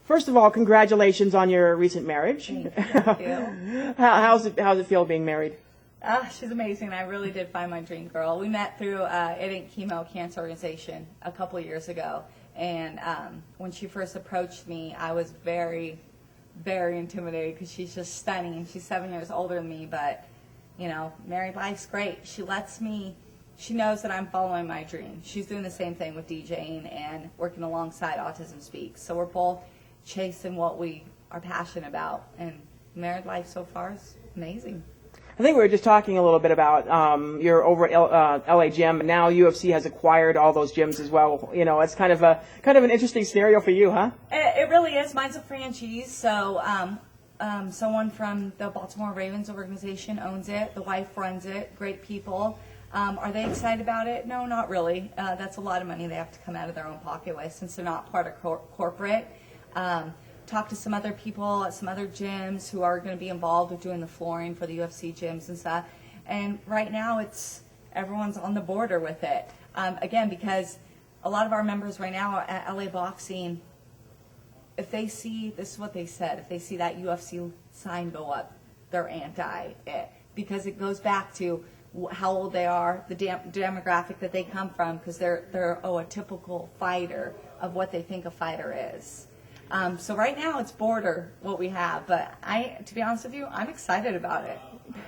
First of all, congratulations on your recent marriage. Thank you. How's it feel being married? She's amazing. I really did find my dream girl. We met through It Ain't Chemo Cancer Organization a couple years ago. And when she first approached me, I was very, very intimidated because she's just stunning. And she's 7 years older than me. But, you know, married life's great. She knows that I'm following my dream. She's doing the same thing with DJing and working alongside Autism Speaks. So we're both chasing what we are passionate about. And married life so far is amazing. I think we were just talking a little bit about you're over at LA Gym, and now UFC has acquired all those gyms as well. You know, it's kind of an interesting scenario for you, huh? It really is. Mine's a franchise, so someone from the Baltimore Ravens organization owns it. The wife runs it. Great people. Are they excited about it? No, not really. That's a lot of money they have to come out of their own pocket with since they're not part of corporate. Talk to some other people at some other gyms who are going to be involved with doing the flooring for the UFC gyms and stuff. And right now, everyone's on the border with it. Again, because a lot of our members right now at LA Boxing, if they see, this is what they said, if they see that UFC sign go up, they're anti it. Because it goes back to how old they are, the demographic that they come from, because they're a typical fighter of what they think a fighter is. So right now it's border what we have, but to be honest with you, I'm excited about it.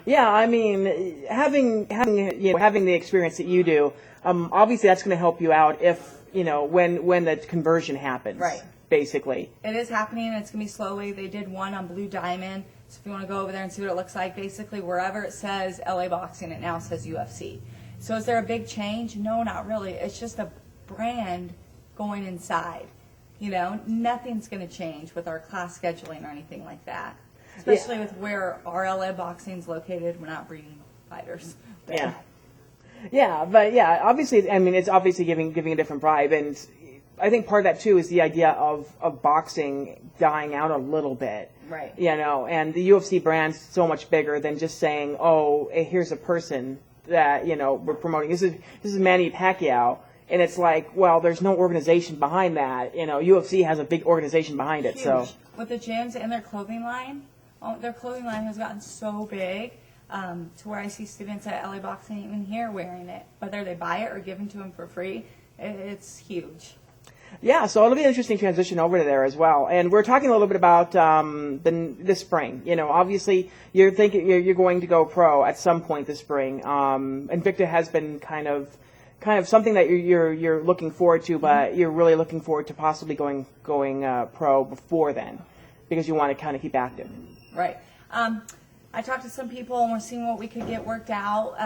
Yeah, I mean, having the experience that you do, obviously that's going to help you out if when the conversion happens. Right. Basically. It is happening, and it's going to be slowly. They did one on Blue Diamond, so if you want to go over there and see what it looks like, basically wherever it says LA Boxing, it now says UFC. So is there a big change? No, not really. It's just a brand going inside. You know, nothing's going to change with our class scheduling or anything like that. Especially with where our LA Boxing's located, we're not breeding fighters. Yeah. Yeah, but yeah, obviously, I mean, it's obviously giving a different vibe, and I think part of that too is the idea of boxing dying out a little bit. Right. You know, and the UFC brand's so much bigger than just saying, oh, here's a person that, we're promoting. This is Manny Pacquiao. And it's like, well, there's no organization behind that. UFC has a big organization behind it. Huge. So with the gyms and their clothing line has gotten so big to where I see students at LA Boxing even here wearing it, whether they buy it or given to them for free. It's huge. Yeah, so it'll be an interesting transition over to there as well. And we're talking a little bit about this spring. Obviously you're thinking you're going to go pro at some point this spring. Invicta has been kind of something that you're looking forward to, but you're really looking forward to possibly going pro before then, because you want to kind of keep active. Right. I talked to some people and we're seeing what we could get worked out.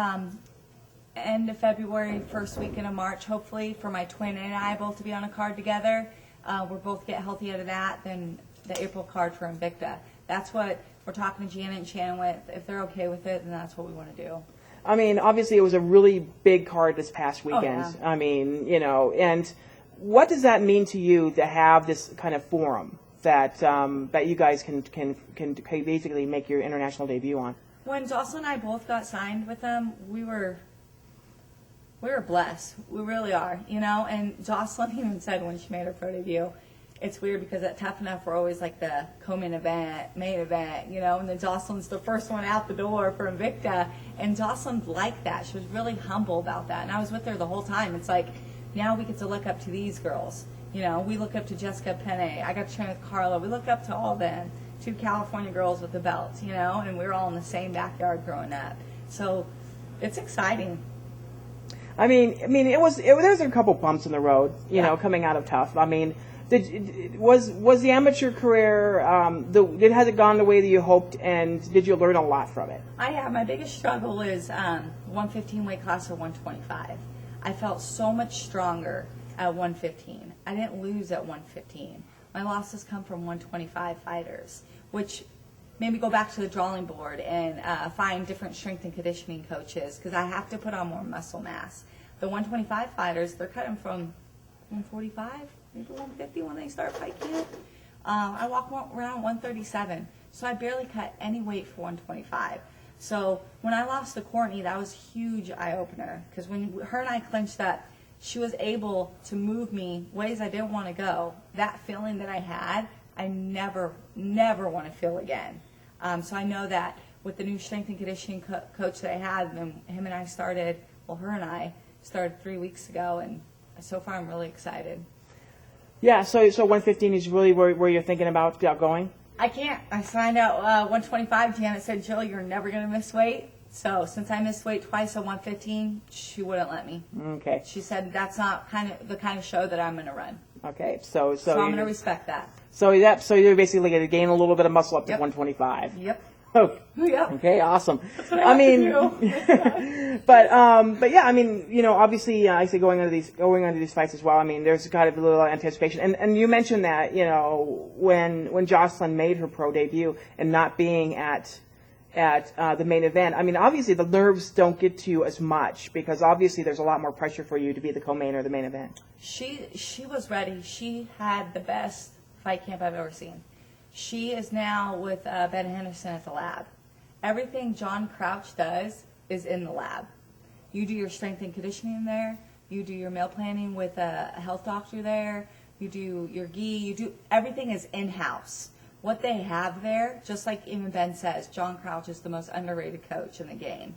End of February, first weekend of March, hopefully, for my twin and I both to be on a card together. We'll both get healthy out of that. Then the April card for Invicta. That's what we're talking to Janet and Shannon with. If they're okay with it, then that's what we want to do. I mean, obviously, it was a really big card this past weekend. Oh, yeah. I mean, and what does that mean to you to have this kind of forum that you guys can basically make your international debut on? When Jocelyn and I both got signed with them, we were blessed. We really are, And Jocelyn even said when she made her pro debut, it's weird because at Tough Enough we're always like the main event, and then Jocelyn's the first one out the door for Invicta, and Jocelyn liked that. She was really humble about that, and I was with her the whole time. It's like, now we get to look up to these girls. We look up to Jessica Penne. I got to train with Carla. We look up to all them, 2 California girls with the belts, and we were all in the same backyard growing up. So it's exciting. I mean, there's a couple bumps in the road, coming out of Tough. I mean, was the amateur career, has it gone the way that you hoped, and did you learn a lot from it? I have. My biggest struggle is 115 weight class or 125. I felt so much stronger at 115. I didn't lose at 115. My losses come from 125 fighters, which made me go back to the drawing board and find different strength and conditioning coaches, because I have to put on more muscle mass. The 125 fighters, they're cutting from 145, maybe 150 when they start fight camp. I walk around 137, so I barely cut any weight for 125. So when I lost to Courtney, that was a huge eye-opener, because when her and I clinched up, she was able to move me ways I didn't want to go. That feeling that I had I never want to feel again. So I know that with the new strength and conditioning coach that I had, and him and I started, well, her and I started 3 weeks ago, and so far I'm really excited. Yeah, so 115 is really where you're thinking about going? I can't. I signed out 125. Janet said, Jill, you're never going to miss weight. So since I missed weight twice at 115, she wouldn't let me. Okay. She said that's not the kind of show that I'm going to run. Okay, so I'm going to respect that. So you're basically going to gain a little bit of muscle up to Yep. 125. Yep. Oh, Yep. okay, awesome. That's what I mean, have to do. but yeah, I mean, obviously, I say going into these fights as well. I mean, there's kind of a little anticipation, and you mentioned that when Jocelyn made her pro debut and not being at the main event. I mean, obviously the nerves don't get to you as much because obviously there's a lot more pressure for you to be the co-main or the main event. She was ready. She had the best fight camp I've ever seen. She is now with Ben Henderson at the lab. Everything John Crouch does is in the lab. You do your strength and conditioning there. You do your meal planning with a health doctor there. You do your gi. Everything is in-house. What they have there, just like even Ben says, John Crouch is the most underrated coach in the game.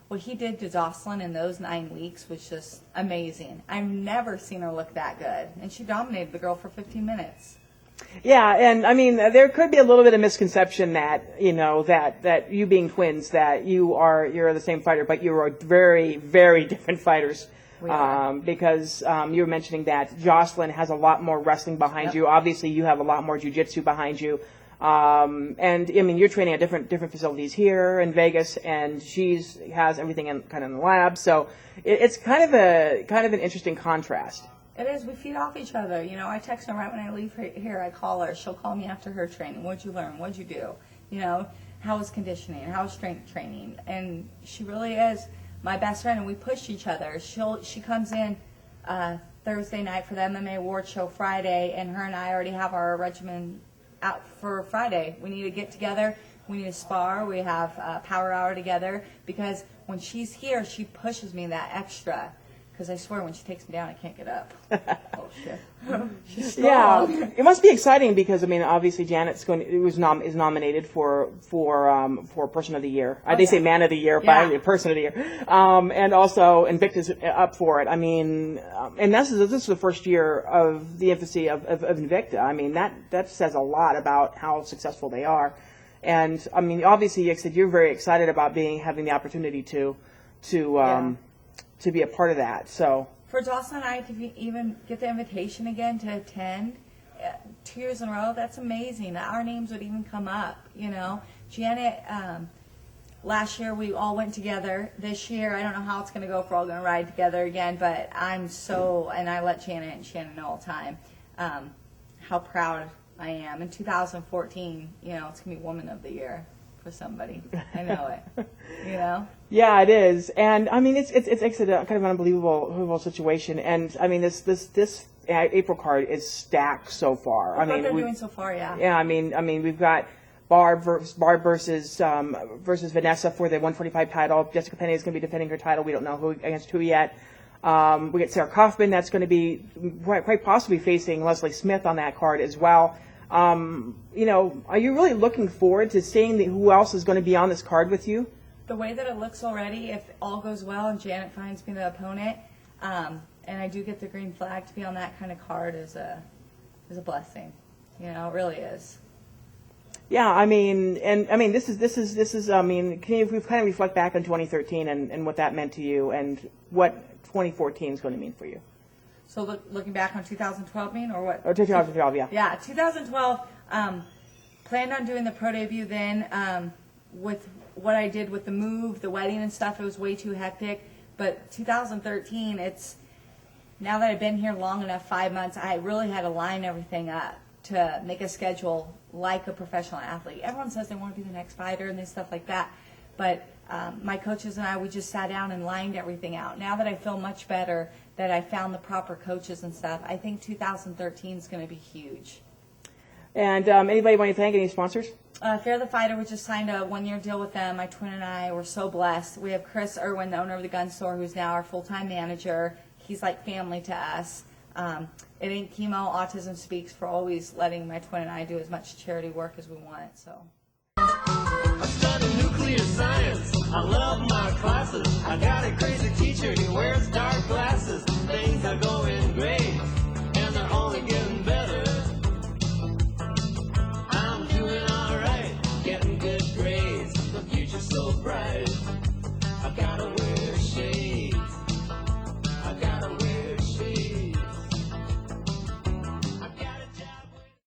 What he did to Jocelyn in those 9 weeks was just amazing. I've never seen her look that good. And she dominated the girl for 15 minutes. Yeah, and I mean, there could be a little bit of misconception that that you being twins, that you're the same fighter, but you are very, very different fighters. Because you were mentioning that Jocelyn has a lot more wrestling behind Yep. you. Obviously, you have a lot more jiu-jitsu behind you. And I mean, you're training at different facilities here in Vegas, and has everything kind of in the lab. So it's kind of an interesting contrast. It is. We feed off each other. I text her right when I leave here. I call her. She'll call me after her training. What'd you learn? What'd you do? How was conditioning? How was strength training? And she really is my best friend, and we push each other. She comes in Thursday night for the MMA award show Friday, and her and I already have our regimen out for Friday. We need to get together. We need to spar. We have a power hour together because when she's here, she pushes me that extra. Because I swear, when she takes me down, I can't get up. Oh shit! She's strong. Yeah, it must be exciting because I mean, obviously Janet's is nominated for Person of the Year. They say Man of the Year, but Person of the Year, and also Invicta's up for it. I mean, and this is the first year of the infancy of Invicta. I mean, that says a lot about how successful they are. And I mean, obviously, like I said, you're very excited about having the opportunity to be a part of that. So for Jocelyn and I to even get the invitation again to attend 2 years in a row, that's amazing. Our names would even come up. Janet, last year we all went together. This year, I don't know how it's going to go if we're all going to ride together again, but and I let Janet and Shannon know all the time how proud I am. In 2014, it's going to be Woman of the Year for somebody. I know it. Yeah, it is, and I mean it's a kind of an unbelievable situation, and I mean this April card is stacked so far. I mean, they're doing so far, yeah. Yeah, I mean we've got Barb versus Vanessa for the 145 title. Jessica Penney is going to be defending her title. We don't know against who yet. We get Sarah Kaufman that's going to be quite possibly facing Leslie Smith on that card as well. Are you really looking forward to seeing who else is going to be on this card with you? The way that it looks already, if all goes well and Janet finds me the opponent, and I do get the green flag to be on that kind of card is a blessing. It really is. Yeah, I mean, this is. I mean, can you kind of reflect back on 2013 and what that meant to you, and what 2014 is going to mean for you? So looking back on 2012, or what? Or 2012, yeah. Yeah, 2012. Planned on doing the pro debut then. With what I did with the move, the wedding and stuff, it was way too hectic. But 2013, now that I've been here long enough, 5 months, I really had to line everything up to make a schedule like a professional athlete. Everyone says they want to be the next fighter and stuff like that. But my coaches and I, we just sat down and lined everything out. Now that I feel much better, that I found the proper coaches and stuff, I think 2013 is going to be huge. And anybody want to thank any sponsors? Fair the Fighter, we just signed a 1-year deal with them. My twin and I were so blessed. We have Chris Irwin, the owner of the gun store, who's now our full-time manager. He's like family to us. It ain't chemo. Autism Speaks for always letting my twin and I do as much charity work as we want. So. I studied nuclear science. I love my classes. I got a crazy teacher.